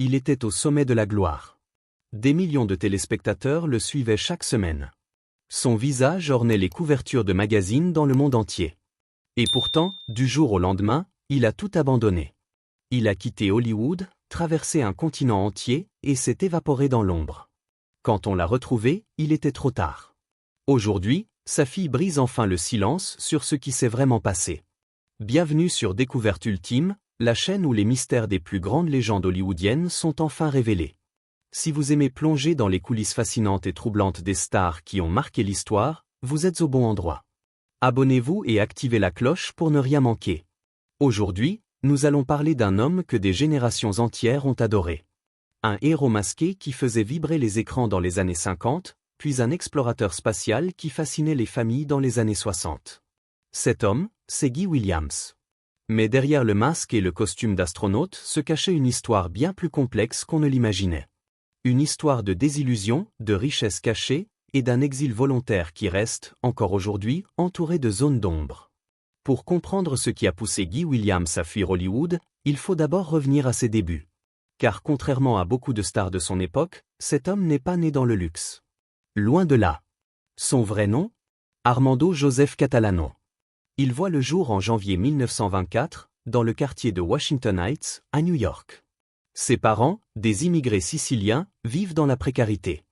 Il était au sommet de la gloire. Des millions de téléspectateurs le suivaient chaque semaine. Son visage ornait les couvertures de magazines dans le monde entier. Et pourtant, du jour au lendemain, il a tout abandonné. Il a quitté Hollywood, traversé un continent entier, et s'est évaporé dans l'ombre. Quand on l'a retrouvé, il était trop tard. Aujourd'hui, sa fille brise enfin le silence sur ce qui s'est vraiment passé. Bienvenue sur Découverte Ultime, la chaîne où les mystères des plus grandes légendes hollywoodiennes sont enfin révélés. Si vous aimez plonger dans les coulisses fascinantes et troublantes des stars qui ont marqué l'histoire, vous êtes au bon endroit. Abonnez-vous et activez la cloche pour ne rien manquer. Aujourd'hui, nous allons parler d'un homme que des générations entières ont adoré. Un héros masqué qui faisait vibrer les écrans dans les années 50, puis un explorateur spatial qui fascinait les familles dans les années 60. Cet homme, c'est Guy Williams. Mais derrière le masque et le costume d'astronaute se cachait une histoire bien plus complexe qu'on ne l'imaginait. Une histoire de désillusion, de richesse cachée, et d'un exil volontaire qui reste, encore aujourd'hui, entouré de zones d'ombre. Pour comprendre ce qui a poussé Guy Williams à fuir Hollywood, il faut d'abord revenir à ses débuts. Car contrairement à beaucoup de stars de son époque, cet homme n'est pas né dans le luxe. Loin de là. Son vrai nom ? Armando Joseph Catalano. Il voit le jour en janvier 1924, dans le quartier de Washington Heights, à New York. Ses parents, des immigrés siciliens, vivent dans la précarité.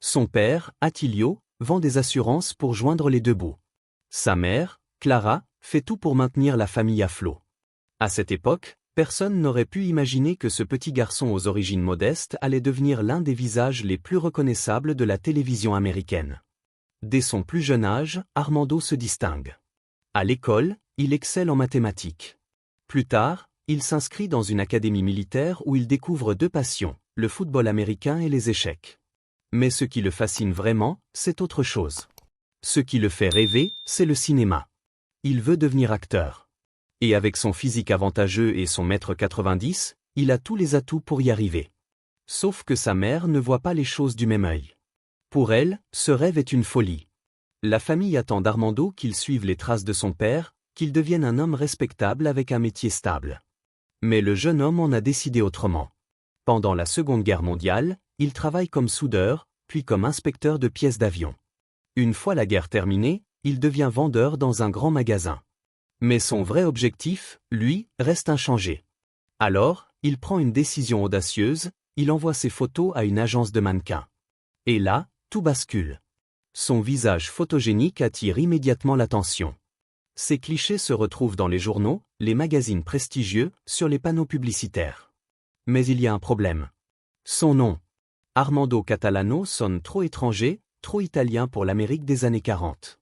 Son père, Attilio, vend des assurances pour joindre les deux bouts. Sa mère, Clara, fait tout pour maintenir la famille à flot. À cette époque, personne n'aurait pu imaginer que ce petit garçon aux origines modestes allait devenir l'un des visages les plus reconnaissables de la télévision américaine. Dès son plus jeune âge, Armando se distingue. À l'école, il excelle en mathématiques. Plus tard, il s'inscrit dans une académie militaire où il découvre deux passions, le football américain et les échecs. Mais ce qui le fascine vraiment, c'est autre chose. Ce qui le fait rêver, c'est le cinéma. Il veut devenir acteur. Et avec son physique avantageux et son 1m90, il a tous les atouts pour y arriver. Sauf que sa mère ne voit pas les choses du même œil. Pour elle, ce rêve est une folie. La famille attend d'Armando qu'il suive les traces de son père, qu'il devienne un homme respectable avec un métier stable. Mais le jeune homme en a décidé autrement. Pendant la Seconde Guerre mondiale, il travaille comme soudeur, puis comme inspecteur de pièces d'avion. Une fois la guerre terminée, il devient vendeur dans un grand magasin. Mais son vrai objectif, lui, reste inchangé. Alors, il prend une décision audacieuse, il envoie ses photos à une agence de mannequins. Et là, tout bascule. Son visage photogénique attire immédiatement l'attention. Ses clichés se retrouvent dans les journaux, les magazines prestigieux, sur les panneaux publicitaires. Mais il y a un problème. Son nom. Armando Catalano sonne trop étranger, trop italien pour l'Amérique des années 40.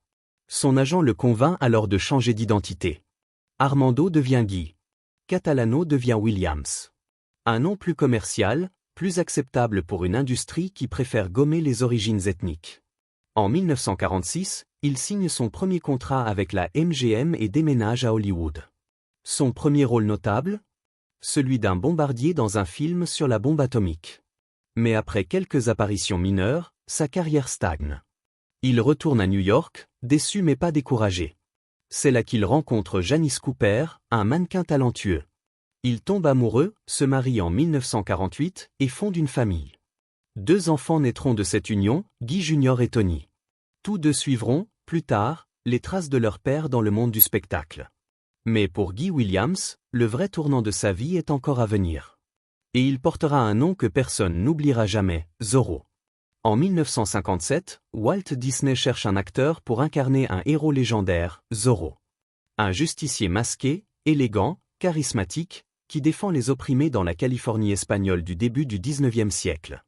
Son agent le convainc alors de changer d'identité. Armando devient Guy. Catalano devient Williams. Un nom plus commercial, plus acceptable pour une industrie qui préfère gommer les origines ethniques. En 1946, il signe son premier contrat avec la MGM et déménage à Hollywood. Son premier rôle notable ? Celui d'un bombardier dans un film sur la bombe atomique. Mais après quelques apparitions mineures, sa carrière stagne. Il retourne à New York, déçu mais pas découragé. C'est là qu'il rencontre Janice Cooper, un mannequin talentueux. Il tombe amoureux, se marie en 1948 et fonde une famille. 2 enfants naîtront de cette union, Guy Jr. et Tony. Tous 2 suivront, plus tard, les traces de leur père dans le monde du spectacle. Mais pour Guy Williams, le vrai tournant de sa vie est encore à venir. Et il portera un nom que personne n'oubliera jamais, Zorro. En 1957, Walt Disney cherche un acteur pour incarner un héros légendaire, Zorro. Un justicier masqué, élégant, charismatique, qui défend les opprimés dans la Californie espagnole du début du XIXe siècle.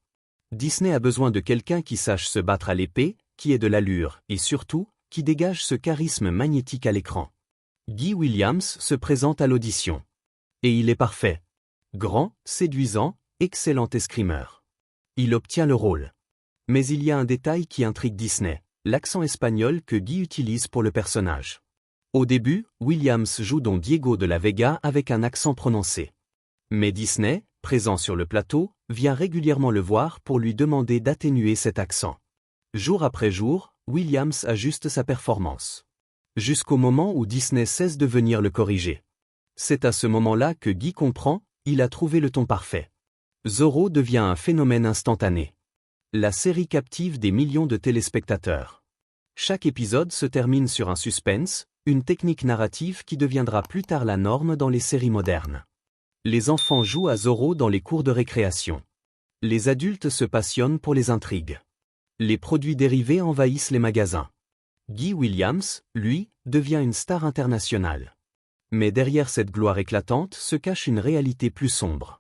Disney a besoin de quelqu'un qui sache se battre à l'épée, qui ait de l'allure, et surtout, qui dégage ce charisme magnétique à l'écran. Guy Williams se présente à l'audition. Et il est parfait. Grand, séduisant, excellent escrimeur. Il obtient le rôle. Mais il y a un détail qui intrigue Disney, l'accent espagnol que Guy utilise pour le personnage. Au début, Williams joue Don Diego de la Vega avec un accent prononcé. Mais Disney, présent sur le plateau, vient régulièrement le voir pour lui demander d'atténuer cet accent. Jour après jour, Williams ajuste sa performance. Jusqu'au moment où Disney cesse de venir le corriger. C'est à ce moment-là que Guy comprend, il a trouvé le ton parfait. Zorro devient un phénomène instantané. La série captive des millions de téléspectateurs. Chaque épisode se termine sur un suspense, une technique narrative qui deviendra plus tard la norme dans les séries modernes. Les enfants jouent à Zorro dans les cours de récréation. Les adultes se passionnent pour les intrigues. Les produits dérivés envahissent les magasins. Guy Williams, lui, devient une star internationale. Mais derrière cette gloire éclatante se cache une réalité plus sombre.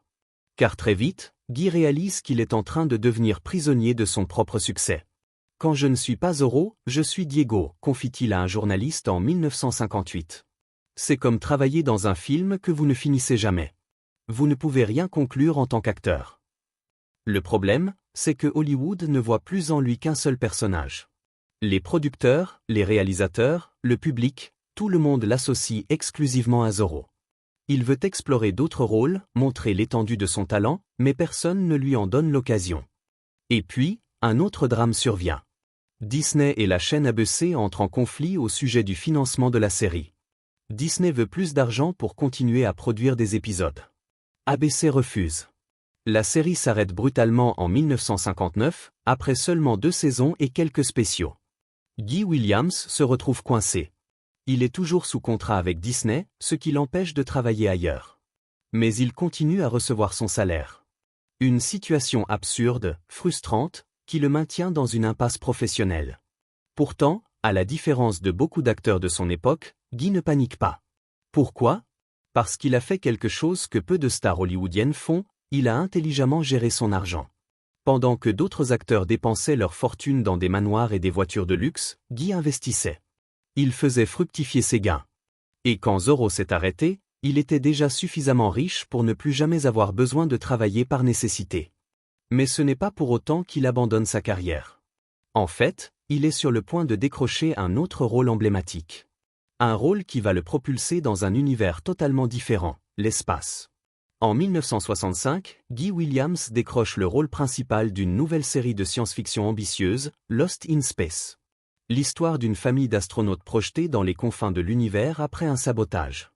Car très vite, Guy réalise qu'il est en train de devenir prisonnier de son propre succès. « Quand je ne suis pas Zorro, je suis Diego », confie-t-il à un journaliste en 1958. C'est comme travailler dans un film que vous ne finissez jamais. Vous ne pouvez rien conclure en tant qu'acteur. Le problème, c'est que Hollywood ne voit plus en lui qu'un seul personnage. Les producteurs, les réalisateurs, le public, tout le monde l'associe exclusivement à Zorro. Il veut explorer d'autres rôles, montrer l'étendue de son talent, mais personne ne lui en donne l'occasion. Et puis, un autre drame survient. Disney et la chaîne ABC entrent en conflit au sujet du financement de la série. Disney veut plus d'argent pour continuer à produire des épisodes. ABC refuse. La série s'arrête brutalement en 1959, après seulement 2 saisons et quelques spéciaux. Guy Williams se retrouve coincé. Il est toujours sous contrat avec Disney, ce qui l'empêche de travailler ailleurs. Mais il continue à recevoir son salaire. Une situation absurde, frustrante, qui le maintient dans une impasse professionnelle. Pourtant, à la différence de beaucoup d'acteurs de son époque, Guy ne panique pas. Pourquoi ? Parce qu'il a fait quelque chose que peu de stars hollywoodiennes font, il a intelligemment géré son argent. Pendant que d'autres acteurs dépensaient leur fortune dans des manoirs et des voitures de luxe, Guy investissait. Il faisait fructifier ses gains. Et quand Zorro s'est arrêté, il était déjà suffisamment riche pour ne plus jamais avoir besoin de travailler par nécessité. Mais ce n'est pas pour autant qu'il abandonne sa carrière. En fait, il est sur le point de décrocher un autre rôle emblématique. Un rôle qui va le propulser dans un univers totalement différent, l'espace. En 1965, Guy Williams décroche le rôle principal d'une nouvelle série de science-fiction ambitieuse, Lost in Space. L'histoire d'une famille d'astronautes projetés dans les confins de l'univers après un sabotage.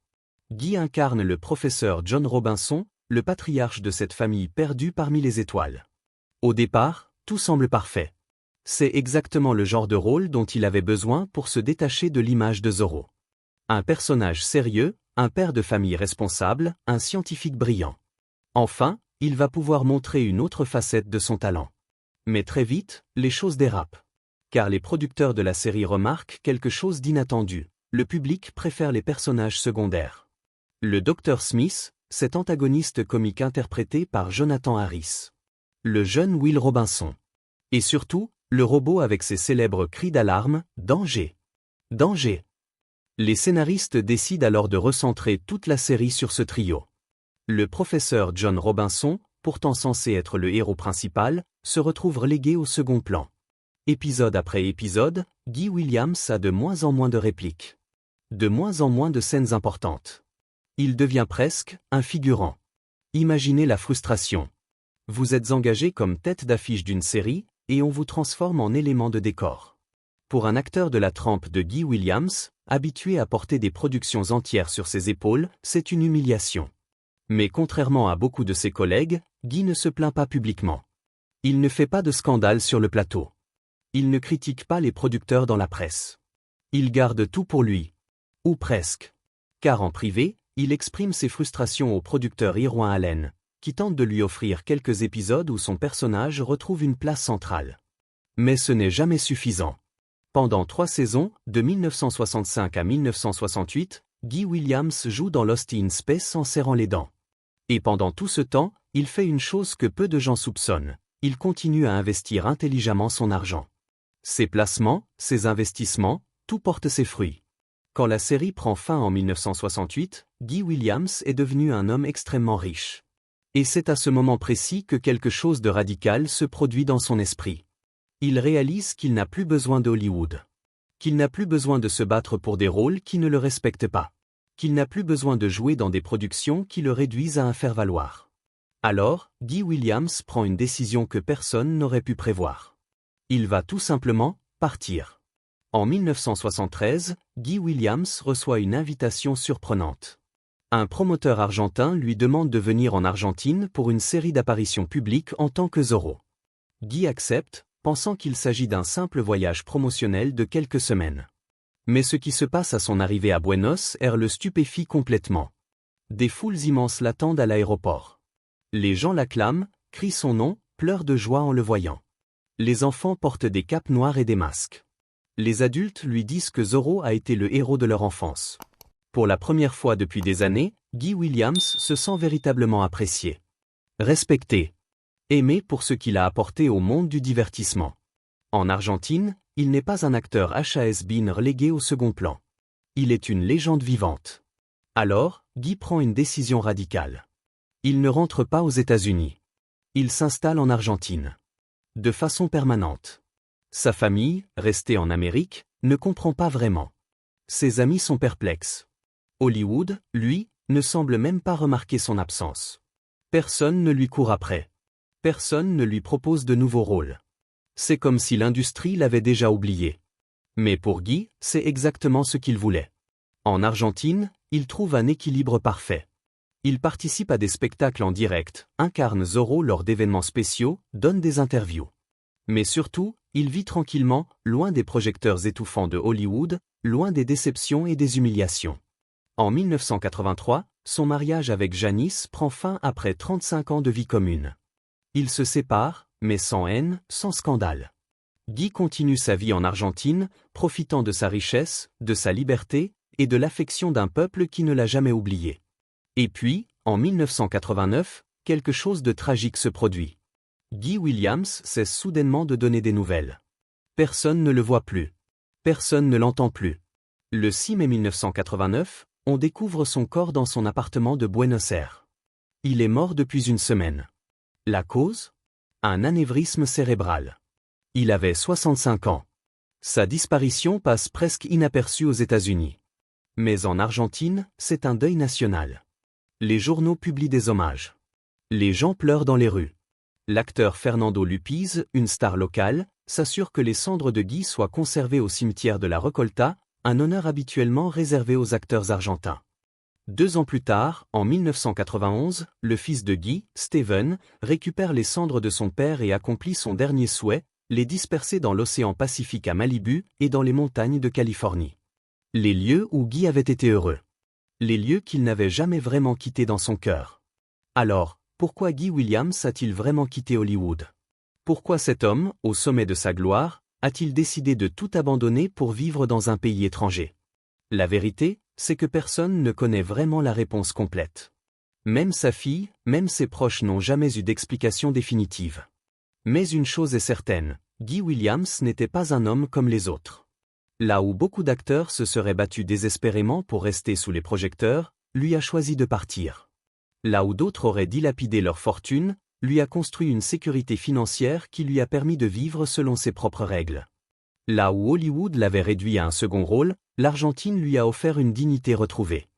Guy incarne le professeur John Robinson, le patriarche de cette famille perdue parmi les étoiles. Au départ, tout semble parfait. C'est exactement le genre de rôle dont il avait besoin pour se détacher de l'image de Zorro. Un personnage sérieux, un père de famille responsable, un scientifique brillant. Enfin, il va pouvoir montrer une autre facette de son talent. Mais très vite, les choses dérapent. Car les producteurs de la série remarquent quelque chose d'inattendu. Le public préfère les personnages secondaires. Le Dr Smith, cet antagoniste comique interprété par Jonathan Harris. Le jeune Will Robinson. Et surtout, le robot avec ses célèbres cris d'alarme, « Danger ! Danger !» Les scénaristes décident alors de recentrer toute la série sur ce trio. Le professeur John Robinson, pourtant censé être le héros principal, se retrouve relégué au second plan. Épisode après épisode, Guy Williams a de moins en moins de répliques. De moins en moins de scènes importantes. Il devient presque un figurant. Imaginez la frustration. Vous êtes engagé comme tête d'affiche d'une série, et on vous transforme en élément de décor. Pour un acteur de la trempe de Guy Williams, habitué à porter des productions entières sur ses épaules, c'est une humiliation. Mais contrairement à beaucoup de ses collègues, Guy ne se plaint pas publiquement. Il ne fait pas de scandale sur le plateau. Il ne critique pas les producteurs dans la presse. Il garde tout pour lui. Ou presque. Car en privé, il exprime ses frustrations au producteur Irwin Allen, qui tente de lui offrir quelques épisodes où son personnage retrouve une place centrale. Mais ce n'est jamais suffisant. Pendant 3 saisons, de 1965 à 1968, Guy Williams joue dans Lost in Space en serrant les dents. Et pendant tout ce temps, il fait une chose que peu de gens soupçonnent. Il continue à investir intelligemment son argent. Ses placements, ses investissements, tout porte ses fruits. Quand la série prend fin en 1968, Guy Williams est devenu un homme extrêmement riche. Et c'est à ce moment précis que quelque chose de radical se produit dans son esprit. Il réalise qu'il n'a plus besoin de Hollywood. Qu'il n'a plus besoin de se battre pour des rôles qui ne le respectent pas. Qu'il n'a plus besoin de jouer dans des productions qui le réduisent à un faire-valoir. Alors, Guy Williams prend une décision que personne n'aurait pu prévoir. Il va tout simplement partir. En 1973, Guy Williams reçoit une invitation surprenante. Un promoteur argentin lui demande de venir en Argentine pour une série d'apparitions publiques en tant que Zorro. Guy accepte, pensant qu'il s'agit d'un simple voyage promotionnel de quelques semaines. Mais ce qui se passe à son arrivée à Buenos Aires le stupéfie complètement. Des foules immenses l'attendent à l'aéroport. Les gens l'acclament, crient son nom, pleurent de joie en le voyant. Les enfants portent des capes noires et des masques. Les adultes lui disent que Zorro a été le héros de leur enfance. Pour la première fois depuis des années, Guy Williams se sent véritablement apprécié. Respecté. Aimé pour ce qu'il a apporté au monde du divertissement. En Argentine, il n'est pas un acteur has-been relégué au second plan. Il est une légende vivante. Alors, Guy prend une décision radicale. Il ne rentre pas aux États-Unis. Il s'installe en Argentine. De façon permanente. Sa famille, restée en Amérique, ne comprend pas vraiment. Ses amis sont perplexes. Hollywood, lui, ne semble même pas remarquer son absence. Personne ne lui court après. Personne ne lui propose de nouveaux rôles. C'est comme si l'industrie l'avait déjà oublié. Mais pour Guy, c'est exactement ce qu'il voulait. En Argentine, il trouve un équilibre parfait. Il participe à des spectacles en direct, incarne Zorro lors d'événements spéciaux, donne des interviews. Mais surtout, il vit tranquillement, loin des projecteurs étouffants de Hollywood, loin des déceptions et des humiliations. En 1983, son mariage avec Janice prend fin après 35 ans de vie commune. Ils se séparent, mais sans haine, sans scandale. Guy continue sa vie en Argentine, profitant de sa richesse, de sa liberté, et de l'affection d'un peuple qui ne l'a jamais oublié. Et puis, en 1989, quelque chose de tragique se produit. Guy Williams cesse soudainement de donner des nouvelles. Personne ne le voit plus. Personne ne l'entend plus. Le 6 mai 1989, on découvre son corps dans son appartement de Buenos Aires. Il est mort depuis une semaine. La cause ? Un anévrisme cérébral. Il avait 65 ans. Sa disparition passe presque inaperçue aux États-Unis. Mais en Argentine, c'est un deuil national. Les journaux publient des hommages. Les gens pleurent dans les rues. L'acteur Fernando Lupiz, une star locale, s'assure que les cendres de Guy soient conservées au cimetière de la Recolta, un honneur habituellement réservé aux acteurs argentins. 2 ans plus tard, en 1991, le fils de Guy, Steven, récupère les cendres de son père et accomplit son dernier souhait, les disperser dans l'océan Pacifique à Malibu et dans les montagnes de Californie. Les lieux où Guy avait été heureux. Les lieux qu'il n'avait jamais vraiment quittés dans son cœur. Alors, pourquoi Guy Williams a-t-il vraiment quitté Hollywood? Pourquoi cet homme, au sommet de sa gloire, a-t-il décidé de tout abandonner pour vivre dans un pays étranger? La vérité, c'est que personne ne connaît vraiment la réponse complète. Même sa fille, même ses proches n'ont jamais eu d'explication définitive. Mais une chose est certaine, Guy Williams n'était pas un homme comme les autres. Là où beaucoup d'acteurs se seraient battus désespérément pour rester sous les projecteurs, lui a choisi de partir. Là où d'autres auraient dilapidé leur fortune, lui a construit une sécurité financière qui lui a permis de vivre selon ses propres règles. Là où Hollywood l'avait réduit à un second rôle, l'Argentine lui a offert une dignité retrouvée.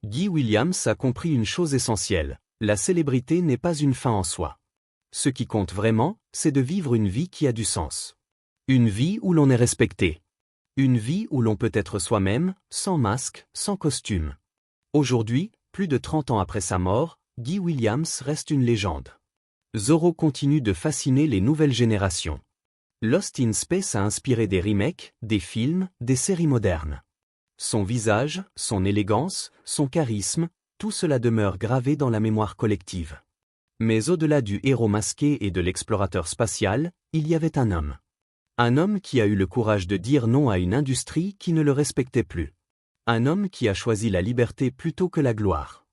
Guy Williams a compris une chose essentielle, la célébrité n'est pas une fin en soi. Ce qui compte vraiment, c'est de vivre une vie qui a du sens. Une vie où l'on est respecté. Une vie où l'on peut être soi-même, sans masque, sans costume. Aujourd'hui, plus de 30 ans après sa mort, Guy Williams reste une légende. Zorro continue de fasciner les nouvelles générations. Lost in Space a inspiré des remakes, des films, des séries modernes. Son visage, son élégance, son charisme, tout cela demeure gravé dans la mémoire collective. Mais au-delà du héros masqué et de l'explorateur spatial, il y avait un homme. Un homme qui a eu le courage de dire non à une industrie qui ne le respectait plus. Un homme qui a choisi la liberté plutôt que la gloire.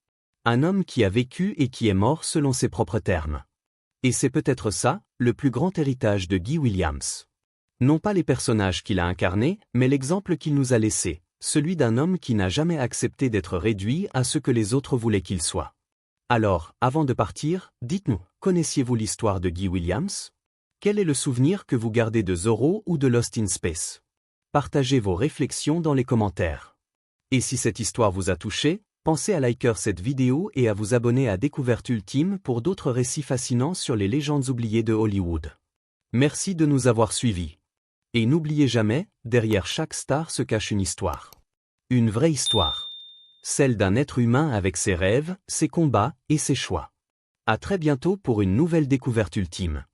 Un homme qui a vécu et qui est mort selon ses propres termes. Et c'est peut-être ça, le plus grand héritage de Guy Williams. Non pas les personnages qu'il a incarnés, mais l'exemple qu'il nous a laissé, celui d'un homme qui n'a jamais accepté d'être réduit à ce que les autres voulaient qu'il soit. Alors, avant de partir, dites-nous, connaissiez-vous l'histoire de Guy Williams? Quel est le souvenir que vous gardez de Zorro ou de Lost in Space? Partagez vos réflexions dans les commentaires. Et si cette histoire vous a touché, pensez à liker cette vidéo et à vous abonner à Découverte Ultime pour d'autres récits fascinants sur les légendes oubliées de Hollywood. Merci de nous avoir suivis. Et n'oubliez jamais, derrière chaque star se cache une histoire. Une vraie histoire. celle d'un être humain avec ses rêves, ses combats et ses choix. À très bientôt pour une nouvelle découverte ultime.